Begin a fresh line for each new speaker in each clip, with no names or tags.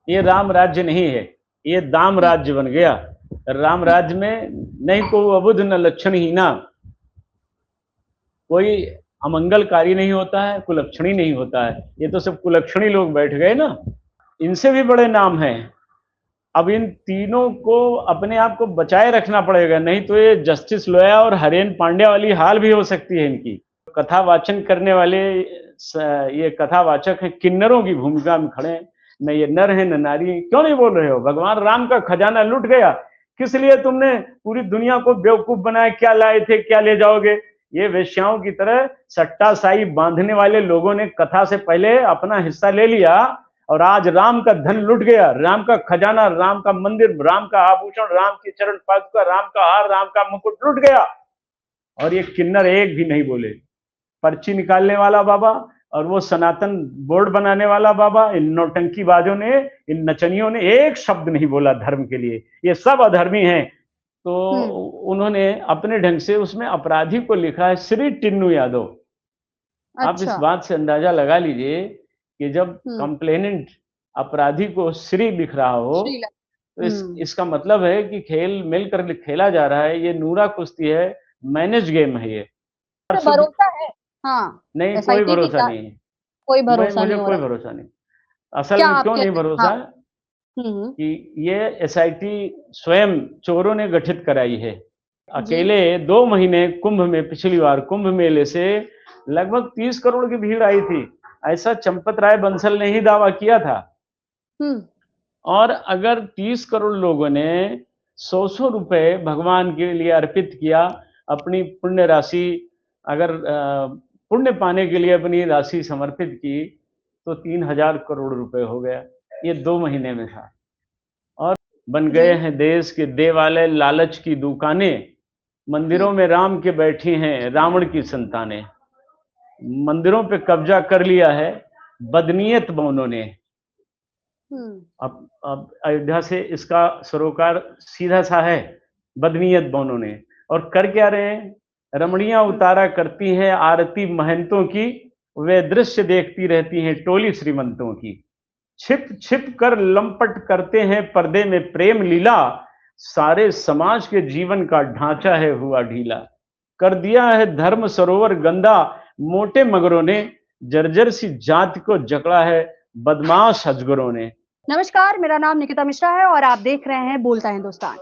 ये राम राज्य नहीं है, ये दाम राज्य बन गया। राम राज्य में नहीं को अबुध न लक्षणहीना, कोई अमंगलकारी नहीं होता है, कुलक्षणी नहीं होता है। ये तो सब कुलक्षणी लोग बैठ गए ना, इनसे भी बड़े नाम हैं। अब इन तीनों को अपने आप को बचाए रखना पड़ेगा, नहीं तो ये जस्टिस लोया और हरेन पांड्या वाली हाल भी हो सकती है इनकी। कथा वाचन करने वाले ये कथावाचक हैं, किन्नरों की भूमिका में खड़े हैं। न ये नर है न नारी। क्यों नहीं बोल रहे हो? भगवान राम का खजाना लुट गया, किस लिए तुमने पूरी दुनिया को बेवकूफ बनाया? क्या लाए थे, क्या ले जाओगे? ये वेश्याओं की तरह सट्टा साई बांधने वाले लोगों ने कथा से पहले अपना हिस्सा ले लिया, और आज राम का धन लुट गया, राम का खजाना, राम का मंदिर, राम का आभूषण, राम की चरण पादुका, राम का हार, राम का मुकुट लुट गया। और ये किन्नर एक भी नहीं बोले। पर्ची निकालने वाला बाबा और वो सनातन बोर्ड बनाने वाला बाबा, इन नौटंकीबाजों ने, इन नचनियों ने एक शब्द नहीं बोला धर्म के लिए। ये सब अधर्मी हैं। तो उन्होंने अपने ढंग से उसमें अपराधी को लिखा है श्री टिन्नू यादव। आप इस
अच्छा।
बात से अंदाजा लगा लीजिए कि जब कंप्लेनेंट अपराधी को श्री लिख रहा हो, तो इसका मतलब है कि खेल मिलकर खेला जा रहा है। ये नूरा कुश्ती है, मैनेज गेम है ये।
भरोसा है। हाँ,
नहीं, कोई
एसआईटी की
भरोसा नहीं है।
कोई भरोसा
मुझे
नहीं हो
कोई
रहा।
भरोसा नहीं। असल
क्या
में
आप
क्यों नहीं
कहते हैं?
भरोसा?
हाँ। हम्म।
कि ये एसआईटी स्वयं चोरों ने गठित कराई है। अकेले 2 महीने कुंभ में, पिछली बार कुंभ मेले से लगभग 30 करोड़ की भीड़ आई थी, ऐसा चंपत राय बंसल ने ही दावा किया था। और अगर 30 करोड़ लोगों ने 100 रुपए भगवान के लिए अर्पित किया, अपनी पुण्य राशि, अगर पुण्य पाने के लिए अपनी राशि समर्पित की, तो 3000 करोड़ रुपए हो गया। ये 2 महीने में था। और बन गए हैं देश के देवालय लालच की दुकानें, मंदिरों में राम के बैठी हैं रावण की संतानें। मंदिरों पे कब्जा कर लिया है बदनीयत बौनों ने। अब अयोध्या से इसका सरोकार सीधा सा है, बदनीयत बौनों ने। और कर क्या रहे हैं? रमणियां उतारा करती हैं आरती महंतों की, वे दृश्य देखती रहती हैं टोली श्रीमंतों की। छिप छिप कर लंपट करते हैं पर्दे में प्रेम लीला, सारे समाज के जीवन का ढांचा है हुआ ढीला। कर दिया है धर्म सरोवर गंदा, मोटे मगरों ने, जर्जर सी जाति को जकड़ा है बदमाश अजगरों ने।
नमस्कार, मेरा नाम निकिता मिश्रा है और आप देख रहे हैं बोलता हिंदुस्तान।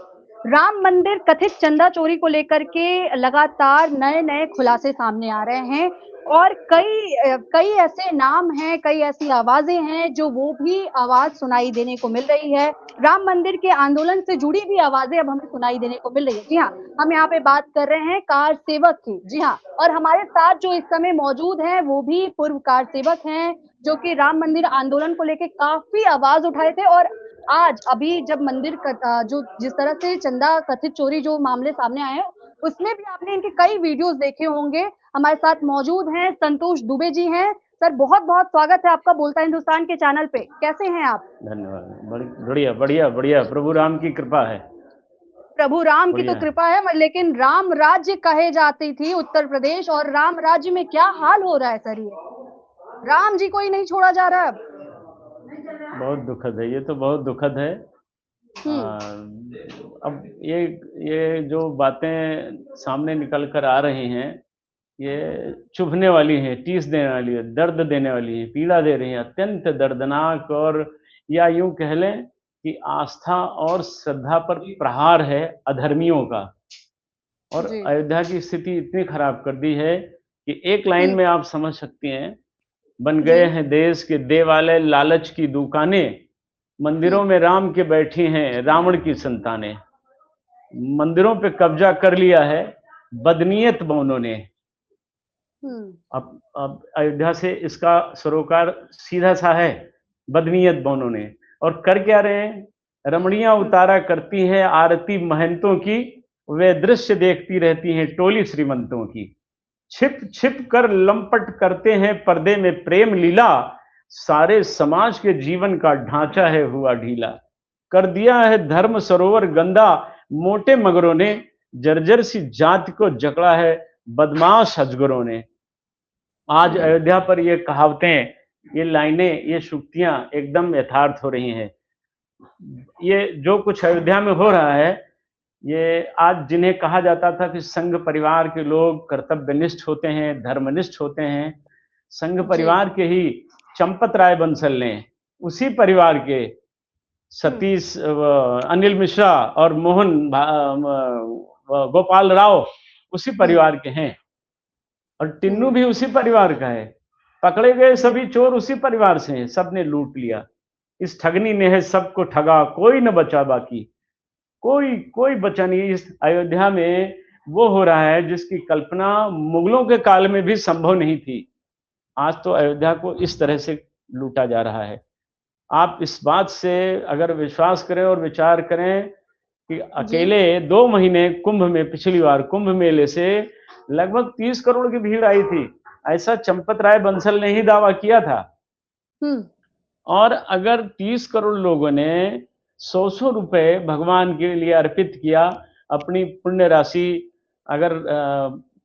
राम मंदिर कथित चंदा चोरी को लेकर के लगातार नए नए खुलासे सामने आ रहे हैं और कई ऐसे नाम हैं, कई ऐसी आवाजें हैं जो वो भी आवाज सुनाई देने को मिल रही है। राम मंदिर के आंदोलन से जुड़ी भी आवाजें अब हमें सुनाई देने को मिल रही है। जी हाँ, हम यहाँ पे बात कर रहे हैं कार सेवक की। जी हाँ, और हमारे साथ जो इस समय मौजूद हैं वो भी पूर्व कार सेवक हैं, जो कि राम मंदिर आंदोलन को लेकर काफी आवाज उठाए थे। और आज अभी जब मंदिर जो जिस तरह से चंदा कथित चोरी जो मामले सामने आए हैं, उसमें भी आपने इनके कई वीडियोस देखे होंगे। हमारे साथ मौजूद हैं संतोष दुबे जी हैं। सर, बहुत बहुत स्वागत है आपका बोलता हिंदुस्तान के चैनल पे। कैसे हैं आप?
धन्यवाद। बढ़िया बढ़िया बढ़िया, प्रभु राम की कृपा है।
प्रभु राम की तो कृपा है, लेकिन राम राज्य कहे जाती थी उत्तर प्रदेश, और राम राज्य में क्या हाल हो रहा है सर? ये राम जी को ही नहीं छोड़ा जा रहा है अब।
बहुत दुखद है, ये तो बहुत दुखद है। अब ये जो बातें सामने निकल कर आ रही हैं, ये चुभने वाली हैं, टीस देने वाली है, दर्द देने वाली है, पीड़ा दे रही है, अत्यंत दर्दनाक। और या यूं कह लें कि आस्था और श्रद्धा पर प्रहार है अधर्मियों का। और अयोध्या की स्थिति इतनी खराब कर दी है कि एक लाइन में आप समझ सकती हैं, बन गए हैं देश के देवालय लालच की दुकानें, मंदिरों में राम के बैठी हैं रावण की संतानें। मंदिरों पे कब्जा कर लिया है बदनीयत बौनों ने। अब अयोध्या से इसका सरोकार सीधा सा है, बदनीयत बौनों ने। और कर क्या रहे हैं? रमणियां उतारा करती हैं आरती महंतों की, वे दृश्य देखती रहती हैं टोली श्रीमंतों की। छिप छिप कर लंपट करते हैं पर्दे में प्रेम लीला, सारे समाज के जीवन का ढांचा है हुआ ढीला। कर दिया है धर्म सरोवर गंदा, मोटे मगरों ने, जर्जर सी जाति को जकड़ा है बदमाश अजगरों ने। आज अयोध्या पर ये कहावतें, ये लाइनें, ये शुक्तियां एकदम यथार्थ हो रही हैं। ये जो कुछ अयोध्या में हो रहा है, ये आज जिन्हें कहा जाता था कि संघ परिवार के लोग कर्तव्यनिष्ठ होते हैं, धर्मनिष्ठ होते हैं, संघ
जी।
परिवार के ही चंपत राय बंसल ने उसी परिवार के
हुँ,
सतीश अनिल मिश्रा और गोपाल राव उसी
हुँ,
परिवार के हैं और टिन्नू
हुँ,
भी उसी परिवार का है। पकड़े गए
हुँ,
सभी चोर उसी परिवार से हैं, सबने लूट लिया। इस ठगनी ने है सबको ठगा, कोई न बचा बाकी। कोई कोई बचा नहीं। इस अयोध्या में वो हो रहा है जिसकी कल्पना मुगलों के काल में भी संभव नहीं थी। आज तो अयोध्या को इस तरह से लूटा जा रहा है। आप इस बात से अगर विश्वास करें और विचार करें कि
जी।
अकेले 2 महीने कुंभ में पिछली बार कुंभ मेले से लगभग 30 करोड़ की भीड़ आई थी। ऐसा चंपत राय बंसल ने ही दावा किया था।
हुँ,
और अगर 30 करोड़ लोगों ने 100-100 रुपए भगवान के लिए अर्पित किया, अपनी पुण्य राशि अगर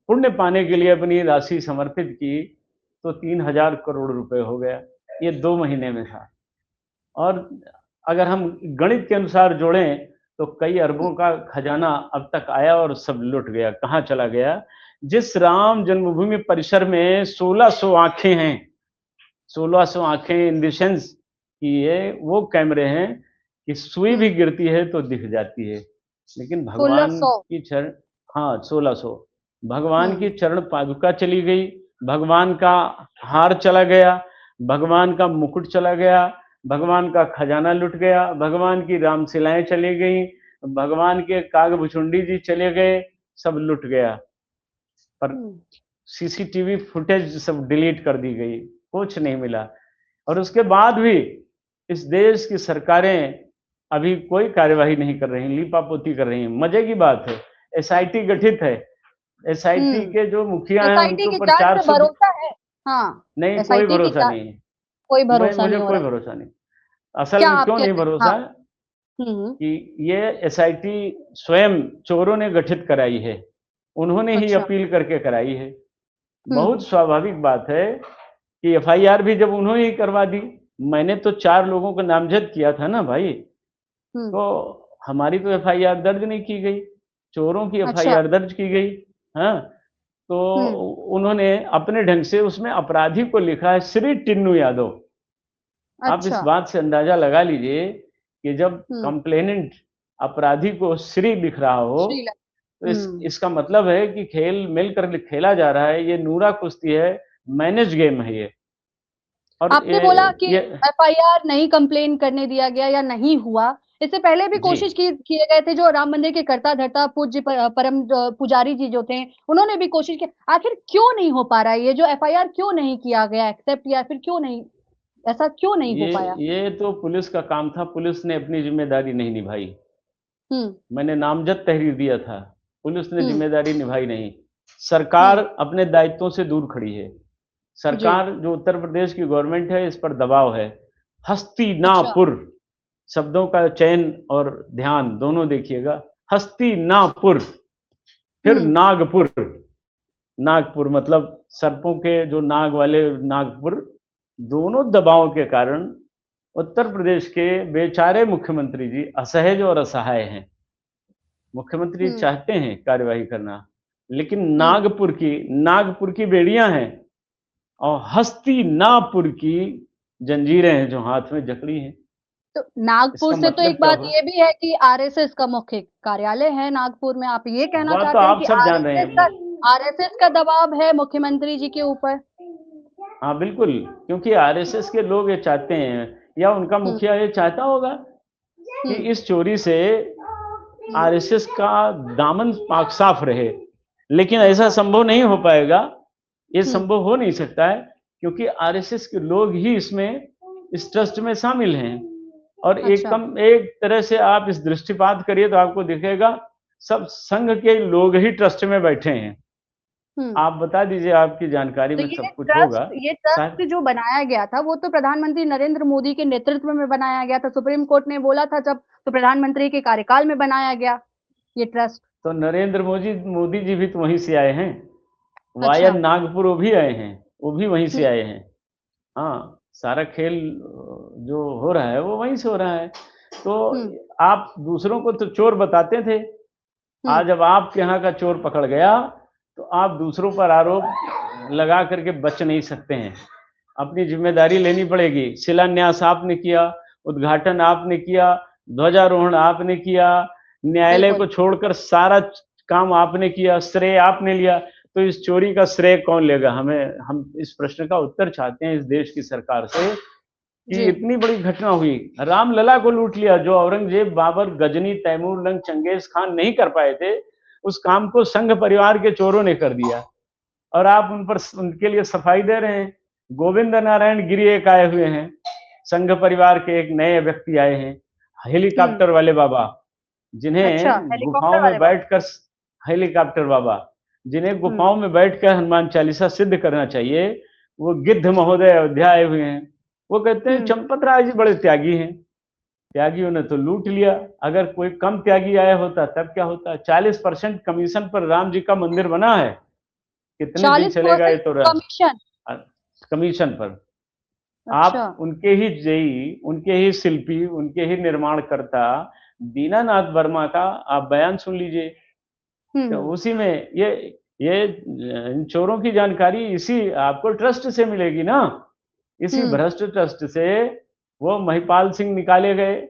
पुण्य पाने के लिए अपनी राशि समर्पित की, तो 3000 करोड़ रुपए हो गया। ये 2 महीने में था। और अगर हम गणित के अनुसार जोड़ें, तो कई
हुँ,
अरबों का खजाना अब तक आया और सब लुट गया। कहाँ चला गया? जिस राम जन्मभूमि परिसर में 1600 आँखें हैं, 1600 आँखें इन द सेंस कि ये वो कैमरे हैं कि सुई भी
हुँ,
गिरती है तो दिख जाती है। लेकिन भगवान
1600।
की चरण हाँ, 1600 भगवान की
हुँ,
चरण पादुका चली गई, भगवान का हार चला गया, भगवान का मुकुट चला गया, भगवान का खजाना लुट गया, भगवान की रामशिलाएँ चली गईं, भगवान के कागभुचुंडी जी चले गए, सब लुट गया। पर
हुँ,
सीसीटीवी फुटेज सब डिलीट कर दी गई, कुछ नहीं मिला। और उसके बाद भी इस देश की सरकारें अभी कोई कार्यवाही नहीं कर रही, लीपापोती कर रही हैं। मज़े की बात है, एसआईटी गठित है। एसआईटी
हुँ।
के जो मुखिया हैं
एसआईटी
उनके
की
ऊपर
जाँच पे
400
भरोसा है? हाँ,
नहीं, कोई
एसआईटी की
भरोसा
जाँच
नहीं है।
कोई
मैं
भरोसा
मुझे
नहीं हो
कोई
रहा है।
भरोसा नहीं। असल
क्या
में
आप
क्यों नहीं
कहते हैं?
भरोसा
हाँ।
है
हुँ, हुँ।
कि ये एसआईटी स्वयं चोरों ने गठित कराई है। उन्होंने ही
अच्छा।
अपील करके कराई है।
हुँ,
बहुत स्वाभाविक बात है कि एफआईआर भी जब उन्होंने ही करवा दी, मैंने तो 4 लोगों का नामज़द किया था ना भाई,
हुँ।
तो हमारी तो एफआईआर दर्ज नहीं की गई, चोरों की
अच्छा।
एफआईआर दर्ज की गई, हाँ? तो
हुँ,
उन्होंने अपने ढंग से उसमें अपराधी को लिखा है श्री टिन्नू यादव। आप इस
अच्छा।
बात से अंदाज़ा लगा लीजिए कि जब
हुँ,
कंप्लेनेंट अपराधी को श्री लिख रहा हो,
श्रीलंका।
तो
हुँ।
इसका मतलब है कि खेल मिलकर खेला जा रहा है, ये नूरा कुश्ती है, मैनेज गेम है ये। और
आपने बोला कि
ये
एफआईआर नहीं कंप्लेन करने दिया गया या नहीं हुआ। इससे पहले भी
जी।
कोशिश की किए गए थे जो राम मंदिर के कर्ता-धर्ता पूज्य परम पुजारी जी जो थे, उन्होंने भी कोशिश की। आखिर क्यों नहीं हो पा रहा है ये जो एफआईआर क्यों नहीं किया गया एक्सेप्ट या फिर क्यों नहीं ऐसा क्यों नहीं हो
ये
पाया?
ये तो पुलिस का काम था, पुलिस ने अपनी ज़िम्मेदारी नहीं निभाई।
हुँ,
मैंने नामज़द तहरीर दिया था, पुलिस ने
हुँ,
ज़िम्मेदारी निभाई नहीं। सरकार
हुँ।
अपने दायित्वों से दूर खड़ी है।
जी।
सरकार जो उत्तर प्रदेश की गवर्नमेंट है, इस पर दबाव है।
अच्छा।
हस्तिनापुर शब्दों का चयन और ध्यान दोनों देखिएगा। हस्तिनापुर, फिर
हुँ,
नागपुर। नागपुर मतलब सर्पों के जो नाग वाले नागपुर, दोनों दबाव के कारण उत्तर प्रदेश के बेचारे मुख्यमंत्री जी असहज और असहाय हैं। मुख्यमंत्री
हुँ,
चाहते हैं कार्यवाही करना, लेकिन
हुँ।
नागपुर की बेड़ियां हैं और हस्तिनापुर की जंजीरें हैं जो हाथ में जकड़ी हैं।
तो नागपुर
इसका
से तो एक
मतलब क्या
बात
हुआ?
ये भी है कि आरएसएस का मुख्य कार्यालय है नागपुर में। आप ये कहना
वह तो
चाहते हैं
आप
कि
सब जान रहे हैं।
आरएसएस का दबाव है मुख्यमंत्री जी के ऊपर?
हाँ, बिल्कुल, क्योंकि आरएसएस के लोग ये चाहते हैं या उनका
हुँ,
मुखिया ये चाहता होगा कि
हुँ,
इस चोरी से
हुँ।
आरएसएस का दामन पाक साफ रहे। लेकिन ऐसा
अच्छा।
संभव नहीं हो पाएगा, ये
हुँ,
संभव हो नहीं सकता है क्योंकि आरएसएस के लोग ही इसमें इस ट्रस्ट में शामिल हैं। और
अच्छा।
एक तरह से आप इस दृष्टिपात करिए तो आपको दिखेगा सब संघ के लोग ही ट्रस्ट में बैठे हैं।
हुँ।
आप बता दीजिए आपकी जानकारी
तो
में सब कुछ होगा।
ये
शायद
ट्रस्ट जो बनाया गया था, वो तो प्रधानमंत्री नरेंद्र मोदी के नेतृत्व में बनाया गया था। सुप्रीम कोर्ट ने बोला था जब तो प्रधानमंत्री के कार्यकाल में बनाया गया, ये ट्रस्ट।
तो नरेंद्र मोदी जी भी तो वहीं से आए हैं। वाया
अच्छा।
नागपुर वो भी आए हैं, वो भी वहीं से
हुँ,
आए हैं। हाँ, सारा खेल जो हो रहा है वो वहीं से हो रहा है। तो आप दूसरों को तो चोर बताते थे, आज अब आपके यहाँ का चोर पकड़ गया तो आप दूसरों पर आरोप लगा करके बच नहीं सकते हैं। अपनी जिम्मेदारी लेनी पड़ेगी। शिलान्यास आपने किया, उद्घाटन आपने किया, ध्वजारोहण आपने किया, न्यायालय को छोड़कर सारा काम आपने किया, श्रेय आपने लिया, तो इस चोरी का श्रेय कौन लेगा? हम इस प्रश्न का उत्तर चाहते हैं इस देश की सरकार से कि इतनी बड़ी घटना हुई, रामलला को लूट लिया, जो Aurangzeb, Babar, Ghazni, Taimur lung, Genghis Khan नहीं कर पाए थे, उस काम को संघ परिवार के चोरों ने कर दिया और आप उनके लिए सफाई दे रहे हैं। गोविंद नारायण गिरी एक आए हुए हैं, संघ परिवार के एक नए व्यक्ति आए हैं, हेलीकॉप्टर वाले बाबा, जिन्हें गुफाओं में बैठकर हेलीकॉप्टर बाबा, जिन्हें गुफाओं में बैठकर हनुमान चालीसा सिद्ध करना चाहिए, वो गिद्ध महोदय अयोध्या आए हुए हैं। वो कहते हैं चंपत राय जी बड़े त्यागी हैं। त्यागियों ने तो लूट लिया। अगर कोई कम त्यागी आया होता तब क्या होता? 40% कमीशन पर राम जी का मंदिर बना है। कितने दिन चलेगा ये? तो कमीशन पर।
अच्छा।
आप उनके ही जेई, उनके ही शिल्पी, उनके ही निर्माणकर्ता दीनानाथ वर्मा का आप बयान सुन लीजिए। तो उसी में ये इन चोरों की जानकारी इसी आपको ट्रस्ट से मिलेगी ना, इसी भ्रष्ट ट्रस्ट से। वो महिपाल सिंह निकाले गए,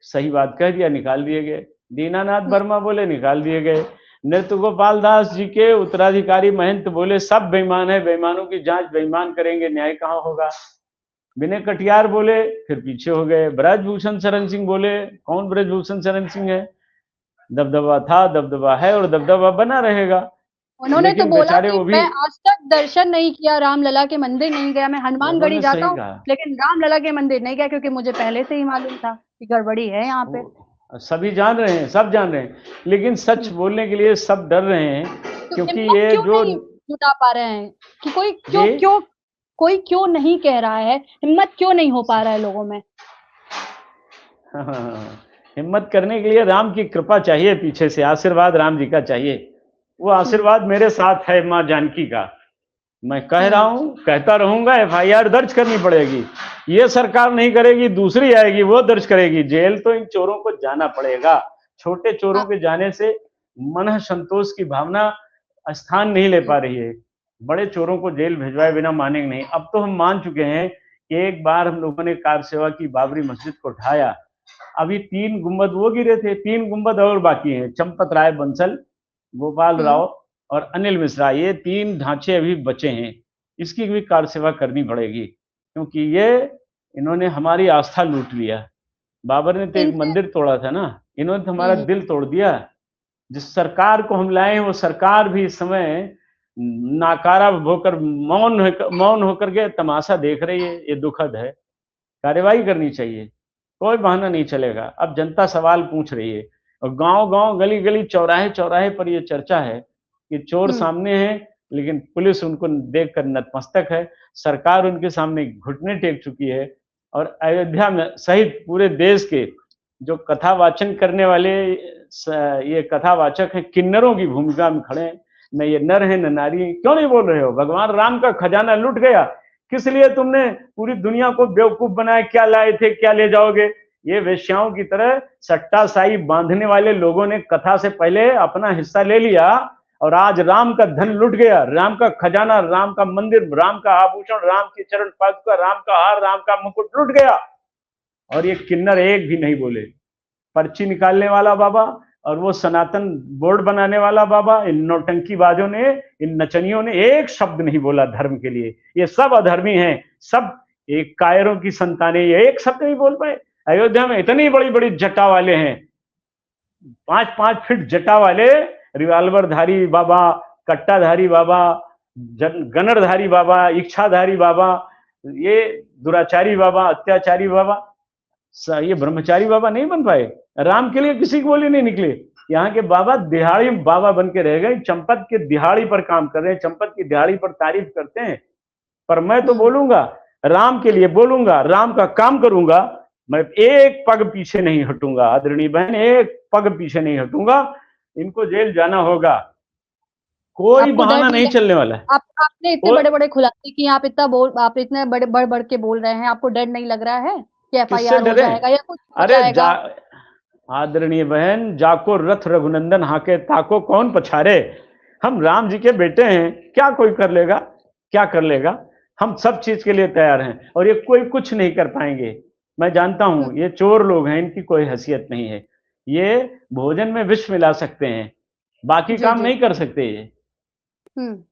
सही बात कह दिया, निकाल दिए गए। दीनानाथ वर्मा बोले निकाल दिए गए। नृत्य गोपाल दास जी के उत्तराधिकारी महंत बोले सब बेईमान है, बेईमानों की जांच बेईमान करेंगे, न्याय कहाँ होगा। विनय कटियार बोले, फिर पीछे हो गए। ब्रजभूषण शरण सिंह बोले, कौन ब्रजभूषण शरण सिंह है? दबदबा था, दबदबा है और दबदबा बना रहेगा।
उन्होंने तो बोला कि मैं आज तक दर्शन नहीं किया, रामलला के मंदिर नहीं गया, मैं हनुमानगढ़ी जाता हूँ लेकिन रामलला के मंदिर नहीं गया, क्योंकि मुझे पहले से ही मालूम था कि गड़बड़ी है यहाँ पे।
सभी जान रहे हैं, सब जान रहे हैं, लेकिन सच बोलने के लिए सब डर रहे हैं, क्योंकि ये जो
जुटा पा रहे हैं कि कोई क्यों नहीं कह रहा है, हिम्मत क्यों नहीं हो पा रहा है लोगों में।
हिम्मत करने के लिए राम की कृपा चाहिए, पीछे से आशीर्वाद राम जी का चाहिए। वो आशीर्वाद मेरे साथ है माँ जानकी का। मैं कह रहा हूं, कहता रहूंगा, FIR दर्ज करनी पड़ेगी। ये सरकार नहीं करेगी, दूसरी आएगी वो दर्ज करेगी। जेल तो इन चोरों को जाना पड़ेगा। छोटे चोरों के जाने से मन संतोष की भावना स्थान नहीं ले पा रही है। बड़े चोरों को जेल भिजवाए बिना मानेंगे नहीं। अब तो हम मान चुके हैं कि एक बार हम लोगों ने कार सेवा की, बाबरी मस्जिद को ढाया। अभी 3 गुंबद वो गिरे थे, 3 गुंबद और बाकी हैं। चंपत राय बंसल, गोपाल राव और अनिल मिश्रा, ये 3 ढांचे अभी बचे हैं। इसकी भी कार सेवा करनी पड़ेगी, क्योंकि ये इन्होंने हमारी आस्था लूट लिया। बाबर ने तो एक मंदिर तोड़ा था ना, इन्होंने तो हमारा दिल तोड़ दिया। जिस सरकार को हम लाए हैं वो सरकार भी इस समय नाकारा होकर मौन होकर के तमाशा देख रही है। ये दुखद है। कार्रवाई करनी चाहिए, कोई बहाना नहीं चलेगा। अब जनता सवाल पूछ रही है और गांव-गांव, गली-गली, चौराहे-चौराहे पर ये चर्चा है कि चोर सामने हैं, लेकिन पुलिस उनको देखकर नतमस्तक है। सरकार उनके सामने घुटने टेक चुकी है और अयोध्या में सहित पूरे देश के जो कथा वाचन करने वाले ये कथावाचक हैं, किन्नरों की भूमिका में खड़े हैं। न ये नर है न नारी। क्यों नहीं बोल रहे हो? भगवान राम का खजाना लुट गया, किस लिए तुमने पूरी दुनिया को बेवकूफ बनाया? क्या लाए थे, क्या ले जाओगे? ये वेश्याओं की तरह सट्टा साई बांधने वाले लोगों ने कथा से पहले अपना हिस्सा ले लिया और आज राम का धन लुट गया। राम का खजाना, राम का मंदिर, राम का आभूषण, राम की चरण पादुका, राम का हार, राम का मुकुट लुट गया। और ये किन्नर एक भी नहीं बोले। पर्ची निकालने वाला बाबा और वो सनातन बोर्ड बनाने वाला बाबा, इन नौटंकीबाजों ने, इन नचनियों ने एक शब्द नहीं बोला धर्म के लिए। ये सब अधर्मी हैं, सब एक कायरों की संतानें, ये एक शब्द नहीं बोल पाए। अयोध्या में इतनी बड़ी बड़ी जटा वाले हैं, 5-5 फीट जटा वाले, रिवाल्वरधारी बाबा, कट्टाधारी बाबा, गनरधारी बाबा, इच्छाधारी बाबा, ये दुराचारी बाबा, अत्याचारी बाबा, ये ब्रह्मचारी बाबा नहीं बन पाए। राम के लिए किसी की बोली नहीं निकले। यहाँ के बाबा दिहाड़ी बाबा बन के रह गए। चंपत के दिहाड़ी पर काम कर रहे हैं, चंपत की दिहाड़ी पर तारीफ करते हैं। पर मैं तो बोलूंगा, राम के लिए बोलूंगा, राम का काम करूंगा। मैं एक पग पीछे नहीं हटूंगा। आदरणीय बहन, एक पग पीछे नहीं हटूंगा। इनको जेल जाना होगा, कोई बहाना नहीं चलने वाला है।
आपने इतने बड़े बड़े खुलासे किए, आप इतने बड़े बढ़ के बोल रहे हैं, आपको डर नहीं लग रहा है? कि
किससे
एफआईआर हो
डरे?
जाएगा या कुछ हो
अरे
जाएगा?
आदरणीय बहन, जाको रथ रघुनंदन हाके ताको कौन पछारे। हम राम जी के बेटे हैं, क्या कोई कर लेगा? क्या कर लेगा? हम सब चीज के लिए तैयार हैं और ये कोई कुछ नहीं कर पाएंगे। मैं जानता
हुँ,
हूं ये चोर लोग हैं, इनकी कोई हैसियत नहीं है। ये भोजन में विष मिला सकते हैं, बाकी
जी,
काम
जी।
नहीं कर सकते ये।
हुँ।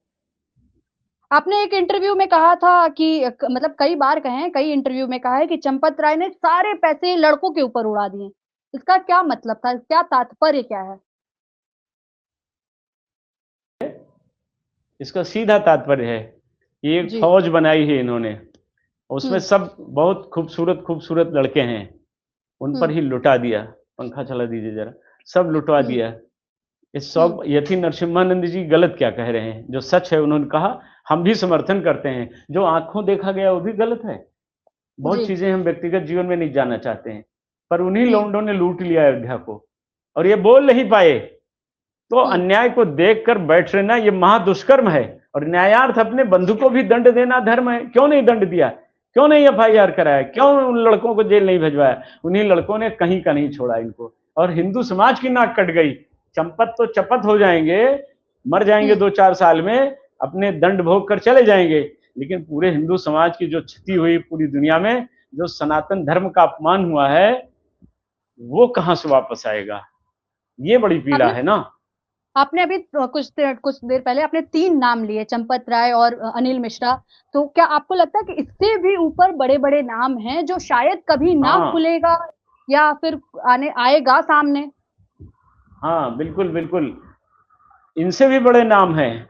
आपने एक इंटरव्यू में कहा था कि मतलब कई बार कहे हैं, कई इंटरव्यू में कहा है कि चंपत राय ने सारे पैसे लड़कों के ऊपर उड़ा दिए। इसका क्या मतलब था? क्या तात्पर्य क्या है?
इसका सीधा तात्पर्य है कि एक
जी।
फौज बनाई है इन्होंने, उसमें
हुँ,
सब बहुत खूबसूरत खूबसूरत लड़के हैं, उन पर
हुँ,
ही लुटा दिया। पंखा चला दीजिए जरा। सब लुटवा
हुँ,
दिया। इस
हुँ,
सब यति नरसिम्हानंद जी गलत क्या कह रहे हैं? जो सच है उन्होंने कहा, हम भी समर्थन करते हैं। जो आंखों देखा गया वो भी गलत है। बहुत
जी,
चीजें हम व्यक्तिगत जीवन में नहीं जानना चाहते हैं, पर उन्हीं
हुँ,
लौंडों ने लूट लिया अयोध्या को और ये बोल नहीं पाए। तो
हुँ,
अन्याय को देखकर बैठ रहना ये महादुष्कर्म है। और न्यायार्थ अपने बंधु को भी दंड देना धर्म है। क्यों नहीं दंड दिया? क्यों नहीं एफआईआर कराया? क्यों उन लड़कों को जेल नहीं भिजवाया? उन्हीं लड़कों ने कहीं का नहीं छोड़ा इनको, और हिंदू समाज की नाक कट गई। चंपत तो चपत हो जाएंगे, मर जाएंगे
हुँ।
2-4 साल में, अपने दंड भोग कर चले जाएंगे, लेकिन पूरे हिंदू समाज की जो क्षति हुई पूरी दुनिया में, जो सनातन धर्म का अपमान हुआ है, वो कहां से वापस आएगा? ये बड़ी पीड़ा
आपने
है ना।
आपने अभी कुछ देर पहले आपने 3 नाम लिए चंपत राय और अनिल मिश्रा। तो क्या आपको लगता है कि इससे भी ऊपर बड़े-बड़े नाम हैं जो शायद कभी ना
हाँ,
खुलेगा या फिर आने आएगा सामने?
हाँ, बिल्कुल, बिल्कुल। इनसे भी बड़े नाम हैं।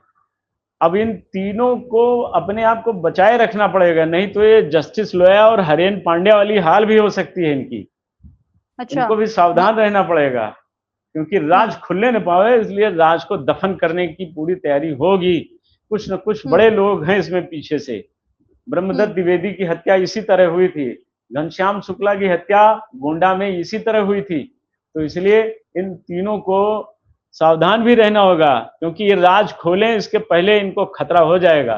अब इन तीनों को अपने आप को बचाए रखना पड़ेगा, नहीं तो ये जस्टिस लोया और हरेन पांड्या वाली हाल भी हो सकती है इनकी।
अच्छा।
इनको भी
ब
सावधान रहना पड़ेगा, क्योंकि
हुँ,
राज खुलने न पावे, इसलिए राज को दफन करने की पूरी तैयारी होगी। कुछ न कुछ
हुँ,
बड़े लोग हैं इसमें पीछे से। ब्रह्मदत्त
हुँ,
द्विवेदी की हत्या इसी तरह हुई थी। घनश्याम शुक्ला की हत्या गोंडा में इसी तरह हुई थी। तो इसलिए इन तीनों को सावधान भी रहना होगा, क्योंकि ये राज खोलें इसके पहले इनको खतरा हो जाएगा।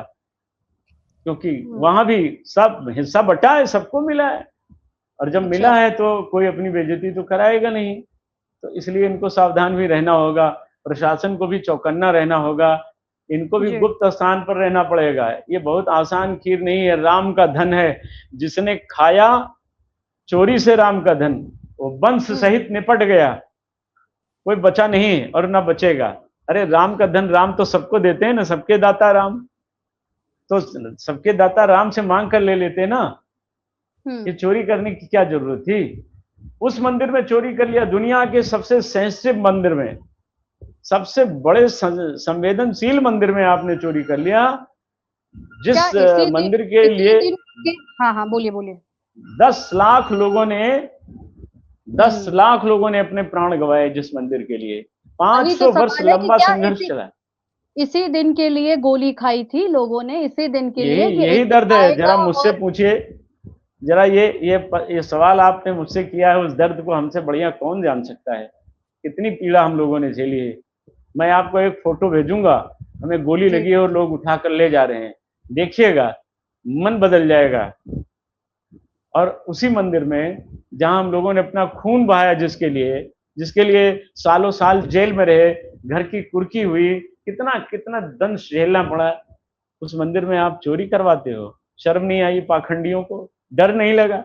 क्योंकि
हुँ,
वहां भी सब हिस्सा बटा है, सबको मिला है, और जब
अच्छा।
मिला है तो कोई अपनी बेइज्जती तो कराएगा नहीं। तो इसलिए इनको सावधान भी रहना होगा, प्रशासन को भी चौकन्ना रहना होगा, इनको भी
जी।
गुप्त स्थान पर रहना पड़ेगा। ये बहुत आसान खीर नहीं है, राम का धन है। जिसने खाया चोरी से राम का धन, वो वंश
हुँ,
सहित निपट गया, कोई बचा नहीं और ना बचेगा। अरे राम का धन राम तो सबको देते हैं ना, सबके दाता राम। तो सबके दाता राम से मांग कर ले लेते ना।
हुँ,
ये चोरी करने की क्या जरूरत थी? उस मंदिर में चोरी कर लिया, दुनिया के सबसे सेंसिटिव मंदिर में, सबसे बड़े संवेदनशील मंदिर में आपने चोरी कर लिया,
क्या
जिस मंदिर के
इसी
लिए
दिन के हाँ, हाँ, बोलिए, बोलिए।
10 लाख लोगों ने 10
हुँ,
लाख लोगों ने अपने प्राण गंवाए, जिस मंदिर के लिए
वही तो
500 वर्ष
सवाल है कि
लंबा
क्या
संघर्ष
इसी
चला।
इसी दिन के लिए गोली खाई थी लोगों ने, इसी दिन के
यही
लिए कि
यही
एक दिन
दर्द है।
आएगा
जरा मुझसे
और
पूछिए, जरा ये सवाल आपने मुझसे किया है, उस दर्द को हमसे बढ़िया कौन जान सकता है? कितनी पीड़ा हम लोगों ने झेली है। मैं आपको एक फोटो भेजूंगा, हमें गोली
जी,
लगी है और लोग उठाकर ले जा रहे हैं, देखिएगा, मन बदल जाएगा। और उसी मंदिर में जहां हम लोगों ने अपना खून बहाया, जिसके लिए सालों साल जेल में रहे, घर की कुर्की हुई, कितना कितना दंश झेलना पड़ा, उस मंदिर में आप चोरी करवाते हो? शर्म नहीं आई पाखंडियों को? डर नहीं लगा?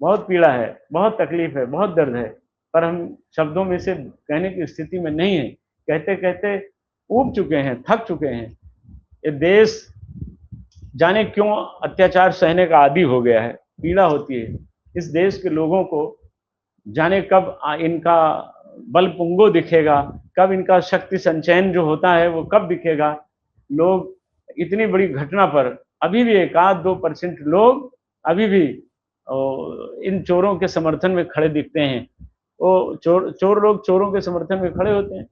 बहुत पीड़ा है, बहुत तकलीफ है, बहुत दर्द है, पर हम शब्दों में से कहने की स्थिति में नहीं है। कहते कहते ऊब चुके हैं, थक चुके हैं। ये देश जाने क्यों अत्याचार सहने का आदी हो गया है, पीड़ा होती है। इस देश के लोगों को जाने कब इनका बल पुंगो दिखेगा, कब इनका शक्ति संचयन जो होता है वो कब दिखेगा। लोग इतनी बड़ी घटना पर अभी भी 1-2% लोग अभी भी इन चोरों के समर्थन में खड़े दिखते हैं। वो चोर चोर लोग चोरों के समर्थन में खड़े होते हैं।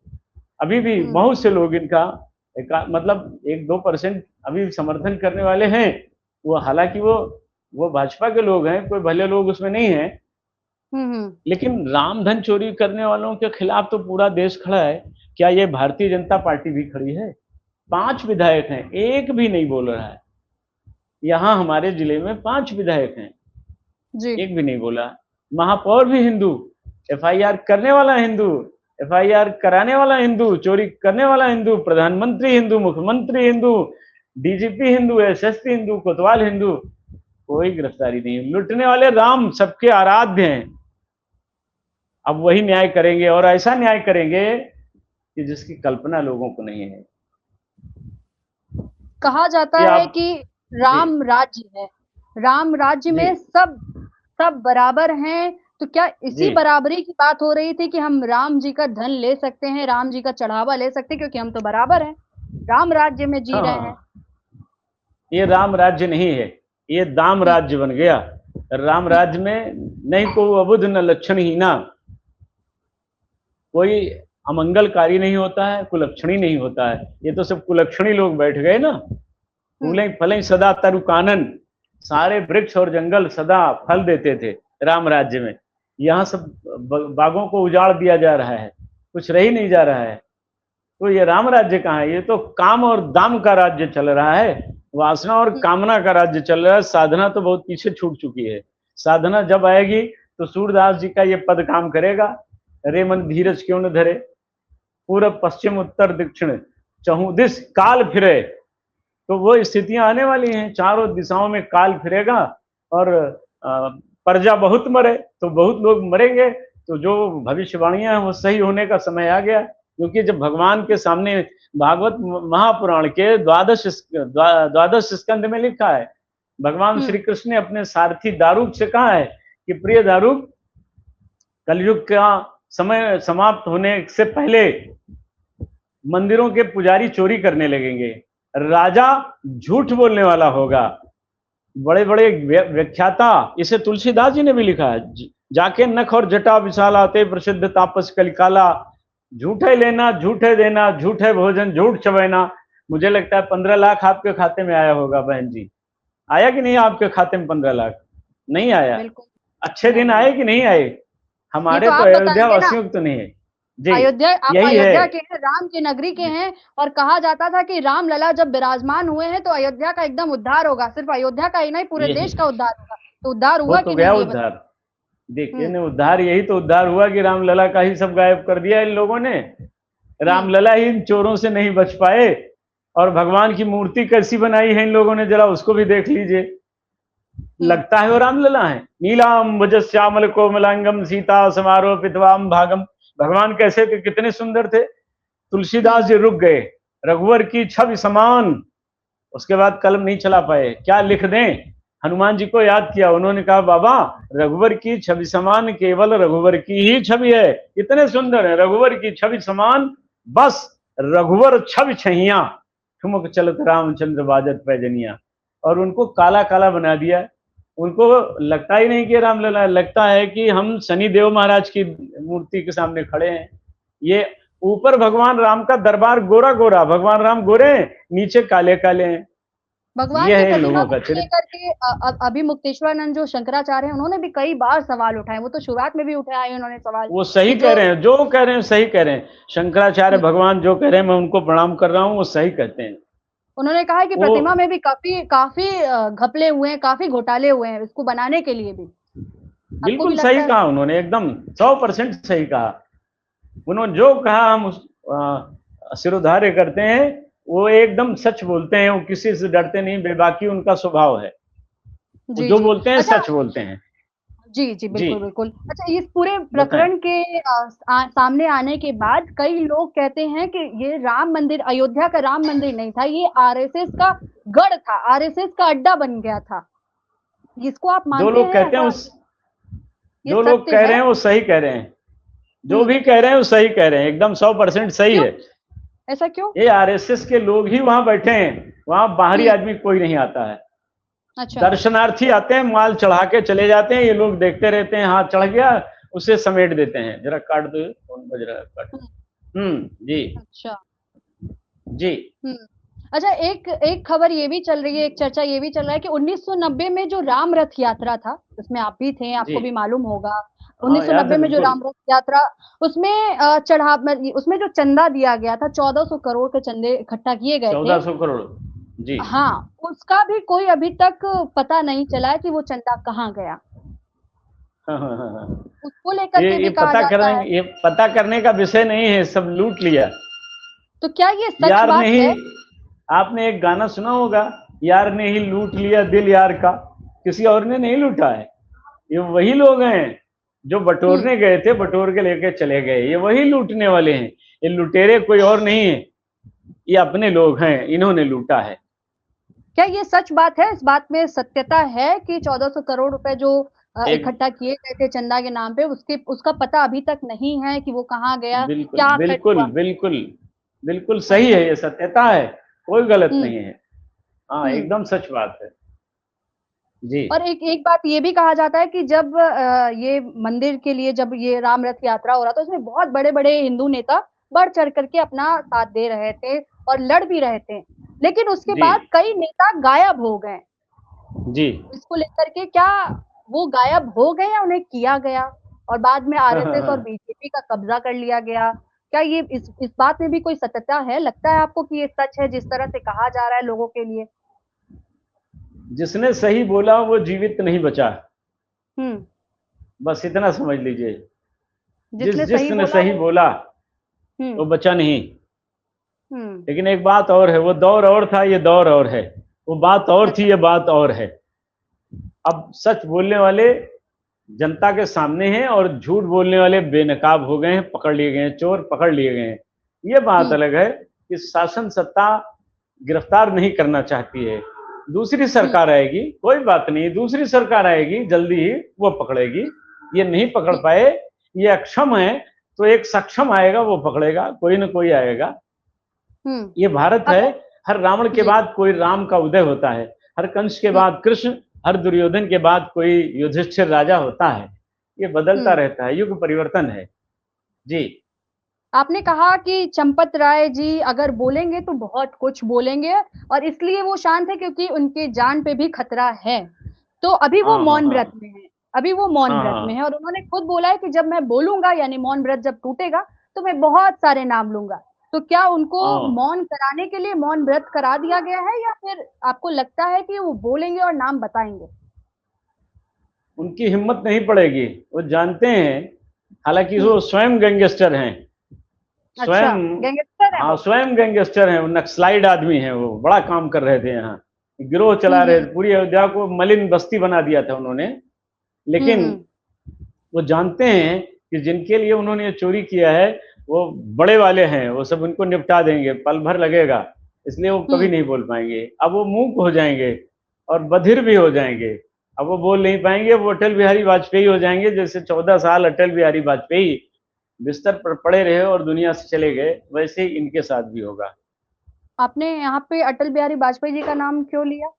अभी भी
हुँ,
बहुत से लोग इनका मतलब 1-2% अभी समर्थन करने वाले हैं। वो हालांकि वो भाजपा के लोग हैं, कोई भले लोग उसमें नहीं हैं,
हुँ, हुँ,
लेकिन रामधन चोरी करने वालों के खिलाफ तो पूरा देश खड़ा है। क्या ये भारतीय जनता पार्टी भी खड़ी है? 5 विधायक हैं, एक भी नहीं बोल रहा है। यहाँ हमारे जिले में 5 विधायक हैं,
जी।
एक भी नहीं बोला। महापौर भी हिंदू, एफआईआर करने वाला हिंदू, एफआईआर कराने वाला हिंदू, चोरी करने वाला हिंदू, प्रधानमंत्री हिंदू, मुख्यमंत्री हिंदू, डीजीपी हिंदू, एसएसपी हिंदू, कोतवाल हिंदू, कोई गिरफ्तारी नहीं। लुटने वाले राम सबके आराध्य हैं। अब वही न्याय करेंगे और ऐसा न्याय करेंगे कि जिसकी कल्पना लोगों को नहीं है।
कहा जाता
ये
है
आप
कि
जी
राम राज्य है, राम राज्य
जी
में सब सब बराबर हैं, तो क्या
जी
इसी बराबरी की बात हो रही थी कि हम राम जी का धन ले सकते हैं, राम जी का चढ़ावा ले सकते हैं, क्योंकि हम तो बराबर हैं, राम राज्य में जी
हाँ
रहे हैं।
हाँ, ये राम राज्य नहीं है, ये दाम
हुँ,
राज्य बन गया। राम
हुँ,
राज्य में नहीं को अबुध न लक्षणहीना, कोई अमंगलकारी नहीं होता है, कुलक्षणी नहीं होता है। ये तो सब कुलक्षणी लोग बैठ गए ना।
हुँ,
फूलें फलें सदा तरु कानन, सारे वृक्ष और जंगल सदा फल देते थे राम राज्य में। यहाँ सब बागों को उजाड़ दिया जा रहा है, कुछ रह ही नहीं जा रहा है। तो ये राम राज्य कहाँ है? ये तो काम और दाम का राज्य चल रहा है, वासना और
हुँ,
कामना का राज्य चल रहा है। साधना तो बहुत पीछे छूट चुकी है। साधना जब आएगी तो सूरदास जी का ये पद काम करेगा, रे मन धीरज क्यों न धरे, पूरब पश्चिम उत्तर दक्षिण चहु दिस काल फिरे। तो वो स्थितियां आने वाली हैं, चारों दिशाओं में काल फिरेगा और प्रजा बहुत मरे तो बहुत लोग मरेंगे। तो जो भविष्यवाणियां हैं वो सही होने का समय आ गया, क्योंकि जब भगवान के सामने भागवत महापुराण के द्वादश स्कंद में लिखा है, भगवान
हुँ,
श्री कृष्ण ने अपने सारथी दारूक से कहा है कि प्रिय दारूक, कलयुग का समय समाप्त होने से पहले मंदिरों के पुजारी चोरी करने लगेंगे, राजा झूठ बोलने वाला होगा। बड़े बड़े व्याख्याता, इसे तुलसीदास जी ने भी लिखा है, जाके नख और जटा विशाल आते प्रसिद्ध तापस कलिकाला, झूठे लेना झूठे देना झूठे भोजन झूठ चबैना। मुझे लगता है 15 लाख आपके खाते में आया होगा बहन जी। आया कि नहीं आपके खाते में 15 लाख? नहीं आया।
बिल्कुल,
अच्छे दिन
नहीं,
आए कि नहीं आए?
ये
हमारे
तो
तो
आप
अयोध्या
बताएँगे ना।
वासियों को तो नहीं है। जी,
अयोध्या, आप
यही है।
अयोध्या के हैं, राम की नगरी के
जी,
हैं, और कहा जाता था कि राम लला जब विराजमान हुए हैं तो अयोध्या का एकदम उद्धार होगा, सिर्फ अयोध्या का ही नहीं पूरे
यही
देश का उद्धार होगा। तो उद्धार
हो
हुआ
तो
कि
गया
नहीं ये
उद्धार।
बताइए?
देखिए
हुँ,
ना, उद्धार यही तो उद्धार हुआ कि रामलला का ही सब गायब कर दिया इन लोगों ने।
हुँ,
रामलला ही इन चोरों से नहीं बच पाए। और भगवान की मूर्ति कैसी बनाई है इन लोगों ने, जरा उसको भी देख लीजिए।
हुँ,
लगता है वो रामलला है। नीलाम भुज श्यामल कोमलांगम सीता समारोपितवाम भागम। भगवान कैसे थे, कितने सुंदर थे। तुलसीदास
हुँ,
जी रुक गए, रघुवर की छवि समान। उसके बाद कलम नहीं चला पाए, क्या लिख दें। हनुमान जी को याद किया, उन्होंने कहा बाबा, रघुवर की छवि समान केवल रघुवर की ही छवि है। इतने सुंदर है, रघुवर की छवि समान, बस रघुवर छवि छहिया, ठुमक चलत रामचंद्र बाजत पैजनिया। और उनको काला काला बना दिया। उनको लगता ही नहीं कि रामलला, लगता है कि हम शनि देव महाराज की मूर्ति के सामने खड़े हैं। ये ऊपर भगवान राम का दरबार गोरा गोरा, भगवान राम गोरे हैं, नीचे काले काले हैं।
भगवान
ये
की
है इन
प्रतिमा
लोगों
को
का
भी
चरित्र।
लेकर के अभी मुक्तेश्वरानंद जो शंकराचार्य हैं, उन्होंने भी कई बार सवाल उठाए, वो तो शुरुआत में भी उठाए उन्होंने सवाल
वो सही
कि
कह
जो
रहे हैं, जो कह रहे हैं सही कह रहे हैं। शंकराचार्य
हुँ,
भगवान जो कह रहे हैं, मैं उनको प्रणाम कर रहा हूँ, वो सही कहते हैं।
उन्होंने कहा है कि
वो
प्रतिमा में भी काफ़ी काफ़ी घपले हुए हैं, काफ़ी घोटाले हुए हैं इसको बनाने के लिए भी। आपको भी
बिल्कुल
लगता
सही
है
कहा
ऐसा?
उन्होंने, एकदम 100% सही कहा। उन्होंने जो कहा हम उस सिरोधार्य करते हैं। वो एकदम सच बोलते हैं, वो किसी से डरते नहीं, बेबाकी उनका स्वभाव है। वो
जी,
जो
जी।
बोलते हैं
अच्छा,
सच बोलते हैं।
जी, जी,
जी,
बिल्कुल, बिल्कुल। अच्छा, इस पूरे
बताएं।
प्रकरण के सामने आने के बाद कई लोग कहते हैं कि ये राम मंदिर, अयोध्या का राम मंदिर नहीं था, ये आरएसएस का गढ़ था, आरएसएस का अड्डा बन गया था। इसको आप
जो
मानते
लोग
हैं,
कहते हैं
ऐसा
उस
ये
जो लोग
सत्य
कह
है?
रहे हैं वो सही कह रहे हैं। जो
हुँ,
भी कह रहे हैं वो सही कह रहे हैं, एकदम 100% सही
क्यों?
है।
ऐसा क्यों?
ये आरएसएस के लोग ही वहां बैठे हैं, वहां बाहरी
हुँ,
आदमी कोई नहीं आता है।
अच्छा।
दर्शनार्थी आते हैं, माल चढ़ा के चले जाते हैं, ये लोग देखते रहते हैं, हाँ चढ़ गया, उसे समेट देते हैं। जरा काट दो, कौन बज रहा है, काट।
हुँ,
जी
अच्छा।
जी
हुँ। अच्छा, एक एक खबर ये भी चल रही है, एक चर्चा ये भी चल रहा है कि 1990 में जो राम रथ यात्रा था, उसमें आप भी थे,
जी।
आपको भी मालूम होगा।
हाँ, याद
1990
है
में जो
बिल्कुल।
राम रथ यात्रा, उसमें उसमें जो चंदा दिया गया था, 1400 करोड़ के चंदे इकट्ठा किए गए थे।
1400 करोड़। जी।
हाँ, उसका भी कोई अभी तक पता नहीं चला है कि वो चंदा कहाँ गया।
हाँ, हाँ, हाँ, हाँ।
उसको लेकर के भी कहा जाता है।
ये पता करने का विषय नहीं है, सब लूट लिया।
तो क्या ये सच
यार ने
बात
ही,
है?
आपने एक गाना सुना होगा, यार ने ही लूट लिया दिल यार का, किसी और ने नहीं लूटा है। ये वही लोग हैं जो
हम्म।
बटोरने गए थे, बटोर के लेके चले गए, ये वही लूटने वाले हैं। ये लुटेरे कोई और नहीं है, ये अपने लोग हैं, इन्होंने लूटा है।
क्या ये सच बात है? इस बात में सत्यता है कि 1400 करोड़ रुपए जो
एक
इकट्ठा किए गए थे चंदा के नाम पे, उसका पता अभी तक नहीं है कि वो कहाँ गया,
बिल्कुल
क्या खर्च
बिल्कुल
हुआ?
बिल्कुल बिल्कुल सही
अच्छा।
है, ये सत्यता है, कोई गलत
हुँ,
नहीं है। हाँ,
हुँ।
एकदम सच बात है। जी।
और एक एक बात ये भी कहा जाता है कि जब ये मंदिर के लिए जब ये राम रथ यात्रा हो रहा था, उसमें बहुत बड़े-बड़े हिंदू नेता बढ़-चढ़ कर के अपना साथ दे रहे थे और लड़ भी रहे थे। लेकिन उसके
जी।
बाद कई नेता गायब हो गए।
जी।
इसको लेकर के क्या वो गायब हो गए या उन्हें किया गया? और बाद में आरएसएस और बीजेपी का कब्ज़ा कर लिया गया? क्या ये इस बात में भी कोई सत्यता है? लगता है आपको कि ये सच है जिस तरह से कहा जा रहा है लोगों के लिए?
जिसने सही बोला वो जीवित नहीं बचा,
हुँ,
बस इतना समझ लीजिए।
जिसने सही
जिसने
बोला
सही
वो
बोला
हुँ,
वो बचा नहीं।
हुँ,
लेकिन एक बात और है, वो दौर और था, ये दौर और है। वो बात और थी,
अच्छा।
ये बात और है। अब सच बोलने वाले जनता के सामने हैं और झूठ बोलने वाले बेनकाब हो गए हैं, पकड़ लिए गए हैं, चोर पकड़ लिए गए हैं। ये बात
हुँ,
अलग है कि शासन सत्ता गिरफ्तार नहीं करना चाहती है। दूसरी
हुँ,
सरकार आएगी, कोई बात नहीं, दूसरी सरकार आएगी जल्दी ही, वो पकड़ेगी। ये नहीं पकड़
हुँ,
पाए, ये अक्षम है, तो एक सक्षम आएगा, वो पकड़ेगा, कोई ना कोई आएगा।
हुँ।
ये भारत है।
अगर
हर रावण के
जी,
बाद कोई राम का उदय होता है, हर कंस के
हुँ,
बाद कृष्ण, हर दुर्योधन के बाद कोई युधिष्ठिर राजा होता है। ये बदलता
हुँ।
रहता है, युग परिवर्तन है। जी।
आपने कहा कि चंपत राय जी अगर बोलेंगे तो बहुत कुछ बोलेंगे और इसलिए वो शांत है क्योंकि उनकी जान पे भी खतरा है। तो अभी वो
हाँ, हाँ,
मौन व्रत
हाँ।
में हैं, अभी वो मौन
हाँ,
व्रत में
हाँ।
हैं और उन्होंने खुद बोला है कि जब मैं बोलूँगा यानी मौन व्रत जब टूटेगा, तो मैं बहुत सारे नाम लूँगा। तो क्या उनको
हाँ,
मौन कराने के लिए मौन व्रत करा दिया गया है या फिर आपको लगता है कि वो बोलेंगे और नाम बताएँगे?
उनकी हिम्मत नहीं पड़ेगी। वो जानते हैं, हालाँकि
हुँ,
वो स्वयं गैंगस्टर हैं।
अच्छा,
स्वयं
गैंगस्टर हैं
हाँ,
वो?
स्वयं गैंगस्टर हैं, वो नक्सलाइट आदमी हैं, वो बड़ा काम कर रहे थे यहाँ। गिरोह
हुँ,
चला रहे
हुँ,
थे, पूरी अयोध्या को मलिन बस्ती बना दिया था उन्होंने।
हुँ,
लेकिन
हुँ,
वो जानते हैं कि जिनके लिए उन्होंने ये चोरी किया है, वो बड़े वाले हैं, वो सब उनको निपटा देंगे, पल भर लगेगा, इसलिए वो कभी
हुँ,
नहीं बोल पाएँगे। अब वो मूक हो जाएँगे और बधिर भी हो जाएँगे। अब वो बोल नहीं पाएँगे, वो अटल बिहारी वाजपेयी हो जाएँगे, जैसे 14 साल अटल बिहारी वाजपेयी बिस्तर पर पड़े रहे और दुनिया से चले गए, वैसे ही इनके साथ भी होगा।
आपने यहाँ पे अटल बिहारी वाजपेयी जी का नाम क्यों लिया?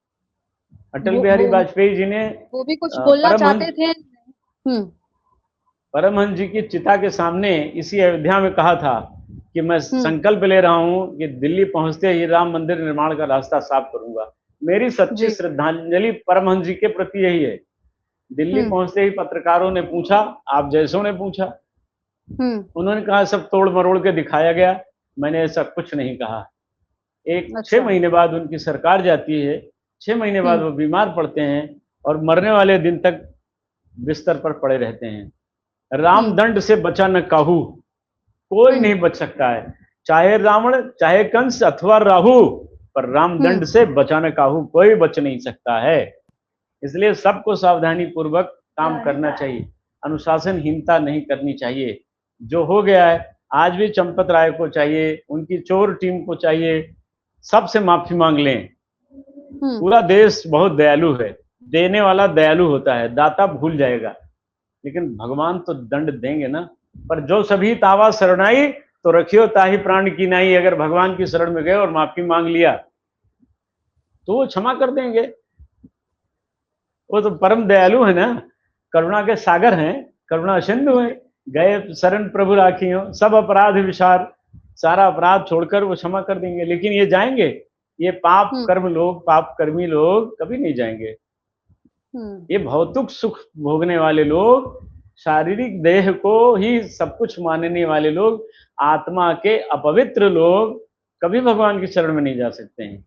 अटल
वो
बिहारी
वो
वाजपेयी जी ने
वो भी कुछ बोलना
परमहंस
चाहते थे? हुँ,
परमहंस जी की चिता के सामने इसी अयोध्या में कहा था कि मैं
हुँ,
संकल्प ले रहा हूं कि दिल्ली पहुंचते ही राम मंदिर निर्माण का रास्ता साफ करूंगा। मेरी सच्ची
जी,
श्रद्धांजलि परमहंस जी के प्रति यही है। दिल्ली
हुँ,
पहुंचते ही पत्रकारों ने पूछा, आप जैसों ने पूछा,
हुँ,
उन्होंने कहा सब तोड़ मरोड़ के दिखाया गया, मैंने ऐसा कुछ नहीं कहा। एक 6
अच्छा,
महीने बाद उनकी सरकार जाती है, 6 महीने बाद
हुँ,
वो बीमार पड़ते हैं और मरने वाले दिन तक बिस्तर पर पड़े रहते हैं।
हुँ,
रामदंड से बचा न काहू, कोई
हुँ,
नहीं बच सकता है, चाहे रावण, चाहे कंस अथवा राहु, पर
हुँ,
रामदंड से बचा न काहू, कोई बच नहीं सकता है। इसलिए सबको सावधानी पूर्वक काम करना चाहिए, अनुशासनहीनता नहीं करनी चाहिए। जो हो गया है, आज भी चंपत राय को चाहिए, उनकी चोर टीम को चाहिए, सबसे माफी मांग लें।
हुँ,
पूरा देश बहुत दयालु है, देने वाला दयालु होता है, दाता भूल जाएगा, लेकिन भगवान तो दंड देंगे ना। पर जो सभी तावा शरणाई, तो रखियो ताहि प्राण की नाई। अगर भगवान की शरण में गए और माफी मांग लिया तो वो क्षमा कर देंगे। वो तो परम दयालु है ना, करुणा के सागर हैं, करुणा सिंधु
हुँ,
हैं। गए शरण प्रभु राखियो, सब अपराध विसार, सारा अपराध छोड़कर वो क्षमा कर देंगे। लेकिन ये जाएंगे, ये पाप
हुँ,
कर्म लोग, पाप कर्मी लोग कभी नहीं जाएंगे।
हुँ,
ये भौतिक सुख भोगने वाले लोग, शारीरिक देह को ही सब कुछ मानने वाले लोग, आत्मा के अपवित्र लोग कभी भगवान की शरण में नहीं जा सकते हैं।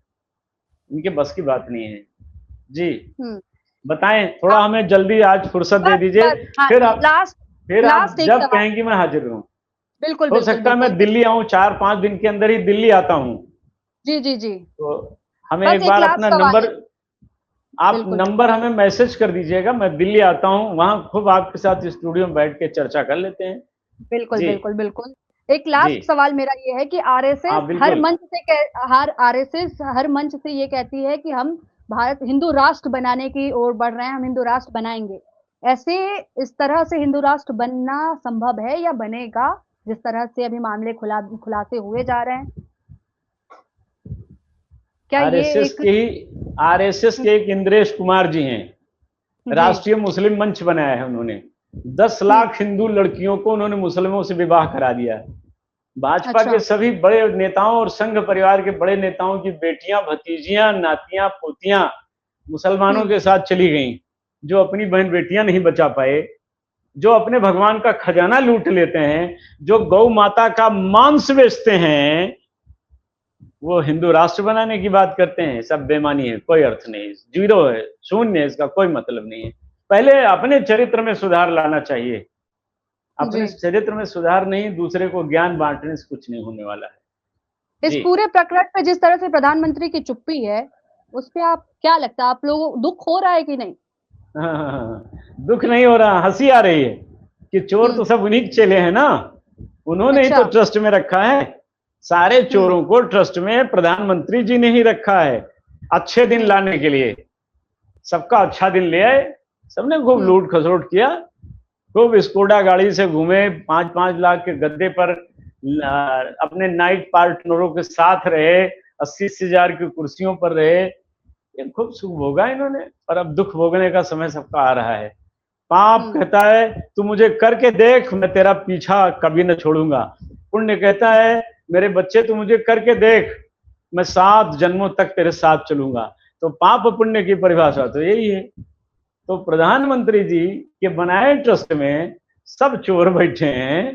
इनके बस की बात नहीं है। जी।
हुँ।
बताएं थोड़ा,
आप
हमें जल्दी आज फुर्सत दे
बस
दीजिए।
बस हाँ,
फिर आप
लास्ट
फिर आप
लास्ट एक
जब
सवाल।
कहेंगी मैं हाजिर हूँ।
बिल्कुल
हो
बिल्कुल
सकता है मैं
बिल्कुल।
दिल्ली आऊं, 4-5 दिन के अंदर ही दिल्ली आता हूँ।
जी जी जी।
तो हमें
बस
एक
एक
बार
लास्ट
अपना
सवाल
नंबर,
है।
आप
बिल्कुल
नंबर
बिल्कुल।
हमें मैसेज कर दीजिएगा, मैं दिल्ली आता हूँ, वहां खूब आपके साथ स्टूडियो में बैठ के चर्चा कर लेते हैं।
बिल्कुल,
जी,
बिल्कुल, बिल्कुल। एक
जी।
लास्ट सवाल मेरा ये है कि
हाँ,
आरएसएस हर
बिल्कुल।
मंच से हर आरएसएस हर मंच से ये कहती है कि हम भारत हिंदू राष्ट्र बनाने की ओर बढ़ रहे हैं, हम हिंदू राष्ट्र बनाएँगे। ऐसे इस तरह से हिंदू राष्ट्र बनना संभव है या बनेगा, जिस तरह से अभी मामले खुलासे हुए जा रहे हैं? क्या ये
आरएसएस
एक
के ही आरएसएस
हुँ,
के एक इंद्रेश कुमार जी हैं,
जी।
राष्ट्रीय मुस्लिम मंच बनाया है उन्होंने। 10
हुँ,
लाख हिंदू लड़कियों को उन्होंने मुस्लिमों से विवाह करा दिया है। भाजपा के
अच्छा।
सभी बड़े नेताओं और संघ परिवार के बड़े नेताओं की बेटियां, भतीजियां, नातियां, पोतियां मुसलमानों
हुँ,
के साथ चली गईं, जो अपनी बहन बेटियां नहीं बचा पाए, जो अपने भगवान का खजाना लूट लेते हैं, जो गौ माता का मांस बेचते हैं, वो हिंदू राष्ट्र बनाने की बात करते हैं। सब बेमानी है, कोई अर्थ नहीं, जीरो है, शून्य है, इसका कोई मतलब नहीं है। पहले अपने चरित्र में सुधार लाना चाहिए।
जी।
अपने चरित्र में सुधार नहीं, दूसरे को ज्ञान बांटने से कुछ नहीं होने वाला है।
इस
जी।
पूरे प्रकरण पे जिस तरह से प्रधानमंत्री की चुप्पी है, उस पे आप क्या लगता है आप लोगों को दुःख हो रहा है कि नहीं?
हाँ, हाँ, हाँ। दुख नहीं हो रहा, हंसी आ रही है कि चोर
हुँ,
तो सब उन्हीं के चेले हैं ना, उन्होंने ही
अच्छा।
तो ट्रस्ट में रखा है। सारे
हुँ,
चोरों को ट्रस्ट में प्रधानमंत्री जी ने ही रखा है, अच्छे दिन
हुँ,
लाने के लिए। सबका अच्छा दिन ले आए, सबने खूब
हुँ,
लूट खसोट किया, खूब स्कोडा गाड़ी से घूमे, 5-5 लाख के गद्दे पर अपने नाइट पार्टनरों के साथ रहे, 80-80 हजार की कुर्सियों पर रहे। ये खूब सुख भोगा इन्होंने, और अब दुख भोगने का समय सबका आ रहा है। पाप
हुँ,
कहता है तू मुझे करके देख, मैं तेरा पीछा कभी न छोड़ूंगा। पुण्य कहता है मेरे बच्चे तू मुझे करके देख, मैं 7 जन्मों तक तेरे साथ चलूंगा। तो पाप पुण्य की परिभाषा तो यही है। तो प्रधानमंत्री जी के बनाए ट्रस्ट में सब चोर बैठे हैं,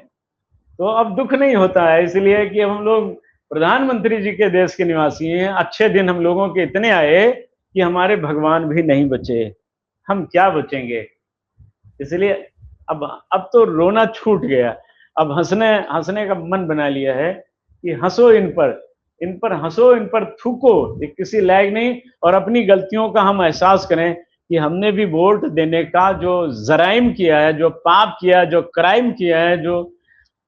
तो अब दुख नहीं होता है, इसलिए कि हम लोग प्रधानमंत्री जी के देश के निवासी हैं। अच्छे दिन हम लोगों के इतने आए कि हमारे भगवान भी नहीं बचे, हम क्या बचेंगे। इसलिए अब तो रोना छूट गया, अब हंसने हंसने का मन बना लिया है कि हंसो इन पर हंसो, इन पर थूको, ये किसी लायक नहीं। और अपनी गलतियों का हम एहसास करें कि हमने भी वोट देने का जो जराइम किया है, जो पाप किया है, जो क्राइम किया है, जो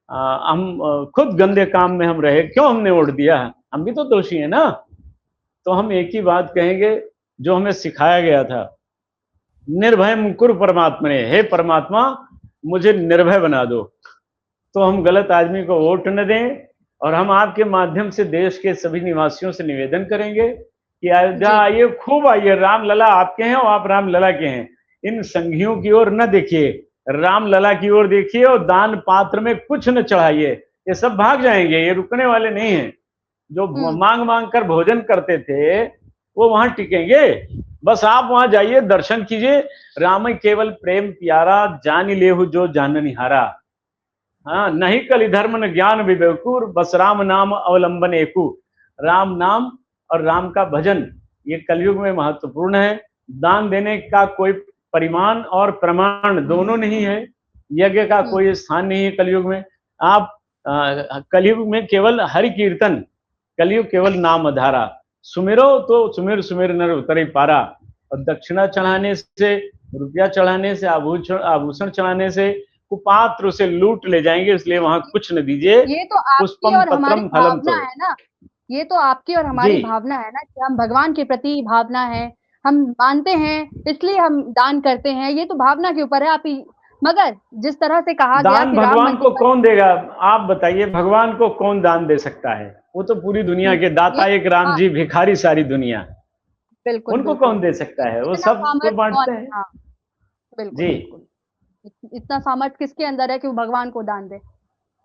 हम खुद गंदे काम में हम रहे, क्यों हमने वोट दिया, हम भी तो दोषी है ना। तो हम एक ही बात कहेंगे जो हमें सिखाया गया था, निर्भय मुकुर परमात्मा ने, हे परमात्मा मुझे निर्भय बना दो। तो हम गलत आदमी को वोट न दें, और हम आपके माध्यम से देश के सभी निवासियों से निवेदन करेंगे कि अयोध्या
जी,
आइए, खूब आइए, राम लला आपके हैं और आप राम लला के हैं। इन संघियों की ओर न देखिए, राम लला की ओर देखिए, और दान पात्र में कुछ न चढ़ाइए। ये सब भाग जाएंगे, ये रुकने वाले नहीं हैं। जो
हुँ,
मांग मांग कर भोजन करते थे वो वहां टिकेंगे। बस आप वहां जाइए, दर्शन कीजिए। राम केवल प्रेम प्यारा, जान लेहु जो जाननिहारा। हाँ, नहीं कलि धर्म न ज्ञान विवेकु, बस राम नाम अवलंबन एकु। राम नाम और राम का भजन ये कलयुग में महत्वपूर्ण है। दान देने का कोई परिमाण और प्रमाण दोनों नहीं है, यज्ञ का
हुँ,
कोई स्थान नहीं है कलयुग में। आप कलयुग में केवल हरि कीर्तन, कलयुग केवल नाम आधारा। सुमिरो तो सुमिर सुमिर नर उतरे पारा। और दक्षिणा चढ़ाने से, रुपया चढ़ाने से, आभूषण आभूषण चढ़ाने से कुपात्र उसे लूट ले जाएंगे, इसलिए वहां कुछ न दीजिए।
ये तो आपकी
पुष्पम
और हमारी
पत्रम फलम
भावना
तो।
है ना, ये तो आपकी और
जी।
हमारी भावना है ना कि हम भगवान के प्रति भावना है, हम मानते हैं, इसलिए हम दान करते हैं, ये तो भावना के ऊपर है आप ही मगर जिस तरह से कहा गया
दान
कि राम
भगवान
मंदिर
को कौन देगा, आप बताइए, भगवान को कौन दान दे सकता है। वो तो पूरी दुनिया के
ये
दाता एक राम
हाँ,
जी, भिखारी सारी दुनिया,
बिल्कुल,
उनको
बिल्कुल।
कौन दे सकता है, वो
इतना
सबको
सामर्थ्य
बांटते
कौन
हैं।
हाँ, बिल्कुल,
जी।
बिल्कुल। इतना सामर्थ्य किसके अंदर है कि वो भगवान को दान दे?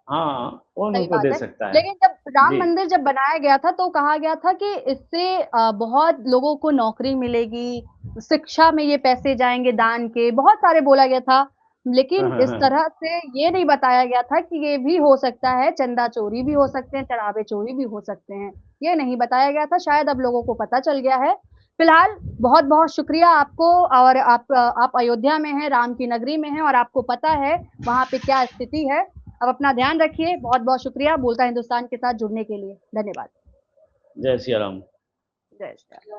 हाँ, कौन
सही
उनको
बात
दे
है।
सकता है।
लेकिन जब राम
जी।
मंदिर जब बनाया गया था तो कहा गया था कि इससे बहुत लोगों को नौकरी मिलेगी, शिक्षा में ये पैसे जाएँगे दान के, बहुत सारे बोला गया था।
हाँ,
लेकिन
हाँ,
इस
हाँ।
तरह से ये नहीं बताया गया था कि ये भी हो सकता है, चंदा चोरी भी हो सकते हैं, चढ़ावे चोरी भी हो सकते हैं। ये नहीं बताया गया था, शायद अब लोगों को पता चल गया है। फिलहाल बहुत बहुत शुक्रिया आपको। और आप अयोध्या में हैं, राम की नगरी में हैं और आपको पता है वहां पे क्या स्थिति है। अब अपना ध्यान रखिए। बहुत बहुत शुक्रिया बोलता हिंदुस्तान के साथ जुड़ने के लिए। धन्यवाद।
जय सिया राम।
जय श्री राम।